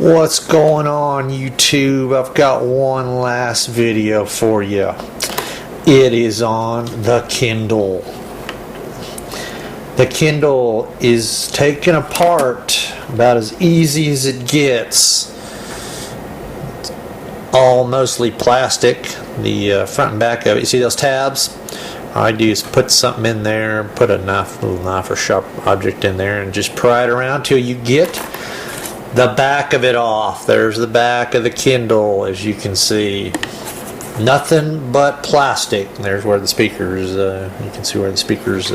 What's going on, YouTube? I've got one last video for you. It is on the Kindle. The Kindle is taken apart about as easy as it gets. It's all mostly plastic. The front and back of it, you see those tabs? All I do is put something in there, put a little knife or sharp object in there, and just pry it around till you get the back of it off. There's the back of the Kindle, as you can see. Nothing but plastic. There's where the speakers, you can see where the speakers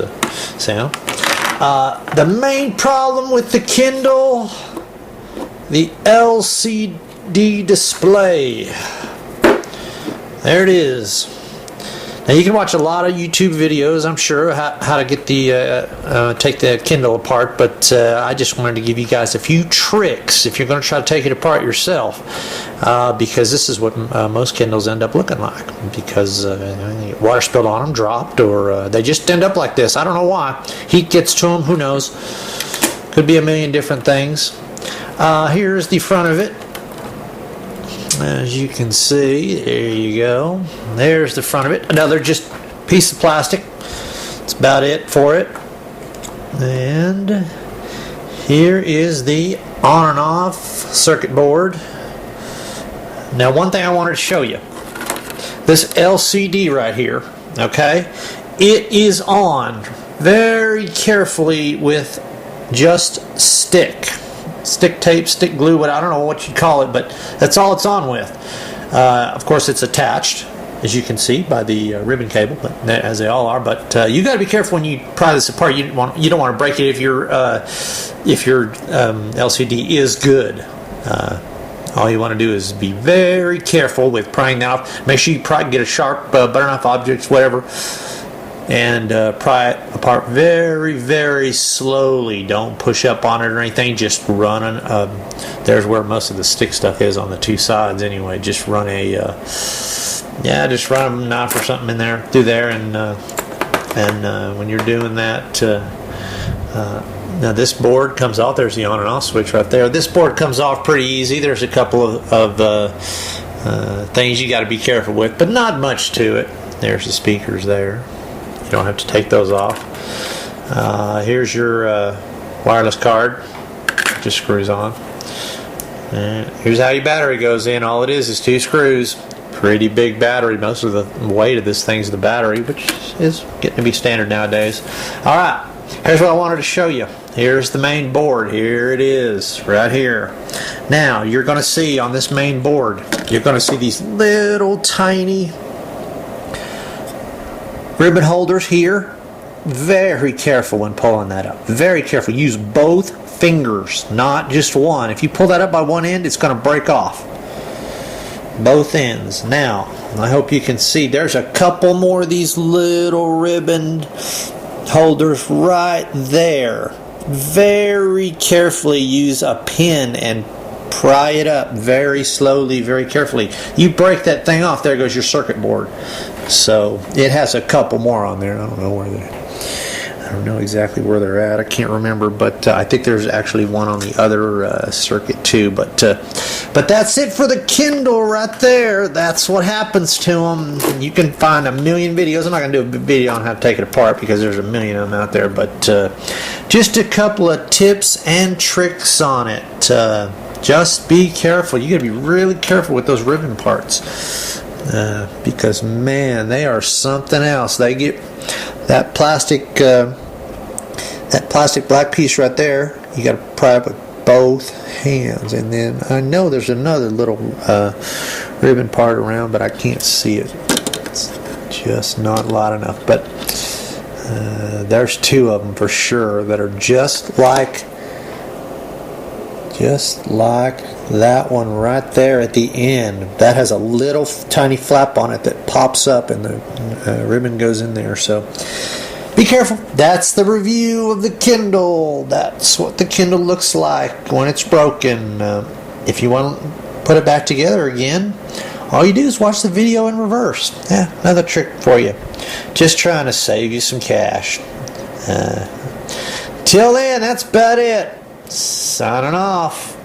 sound. The main problem with the Kindle, the LCD display. There it is. Now you can watch a lot of YouTube videos, I'm sure, how to get the take the Kindle apart. But I just wanted to give you guys a few tricks if you're going to try to take it apart yourself, because this is what most Kindles end up looking like. Because water spilled on them, dropped, or they just end up like this. I don't know why. Heat gets to them. Who knows? Could be a million different things. Here's the front of it. As you can see, there you go. There's the front of it. Another just piece of plastic. That's about it for it. And here is the on and off circuit board. Now, one thing I wanted to show you. This LCD right here, okay? It is on very carefully with just stick tape, stick glue, but I don't know what you'd call it, but that's all it's on with. Of course, it's attached, as you can see, by the ribbon cable, but as they all are. But you got to be careful when you pry this apart. You don't want to break it if your LCD is good. All you want to do is be very careful with prying that off. Make sure you get a sharp butter knife object, whatever, and pry it apart very, very slowly. Don't push up on it or anything. Just run there's where most of the stick stuff is on the two sides anyway. Just run just run a knife or something in there through there, and when you're doing that, now this board comes off. There's the on and off switch right there. This board comes off pretty easy. There's a couple of things you got to be careful with, but not much to it. There's the speakers there. You don't have to take those off. Here's your wireless card. Just screws on. And here's how your battery goes in. All it is two screws. Pretty big battery. Most of the weight of this thing's the battery, which is getting to be standard nowadays. Alright, here's what I wanted to show you. Here's the main board. Here it is, right here. Now, you're going to see on this main board, you're going to see these little tiny ribbon holders here. Very careful when pulling that up. Very careful. Use both fingers, not just one. If you pull that up by one end, it's going to break off. Both ends. Now, I hope you can see there's a couple more of these little ribbon holders right there. Very carefully use a pin and pry it up very slowly, very carefully. You break that thing off, there goes your circuit board. So it has a couple more on there. I don't know exactly where they're at. I can't remember, but I think there's actually one on the other circuit too. But that's it for the Kindle right there. That's what happens to them. You can find a million videos. I'm not going to do a video on how to take it apart because there's a million of them out there. But just a couple of tips and tricks on it. Just be careful. You got to be really careful with those ribbon parts. Because man, they are something else. They get that plastic black piece right there. You got to pry up with both hands, and then I know there's another little ribbon part around, but I can't see it. It's just not light enough. But there's two of them for sure that are just like that one right there at the end. That has a little tiny flap on it that pops up, and the ribbon goes in there. So be careful. That's the review of the Kindle. That's what the Kindle looks like when it's broken. If you want to put it back together again, all you do is watch the video in reverse. Yeah, another trick for you. Just trying to save you some cash. Till then, that's about it. Signing off.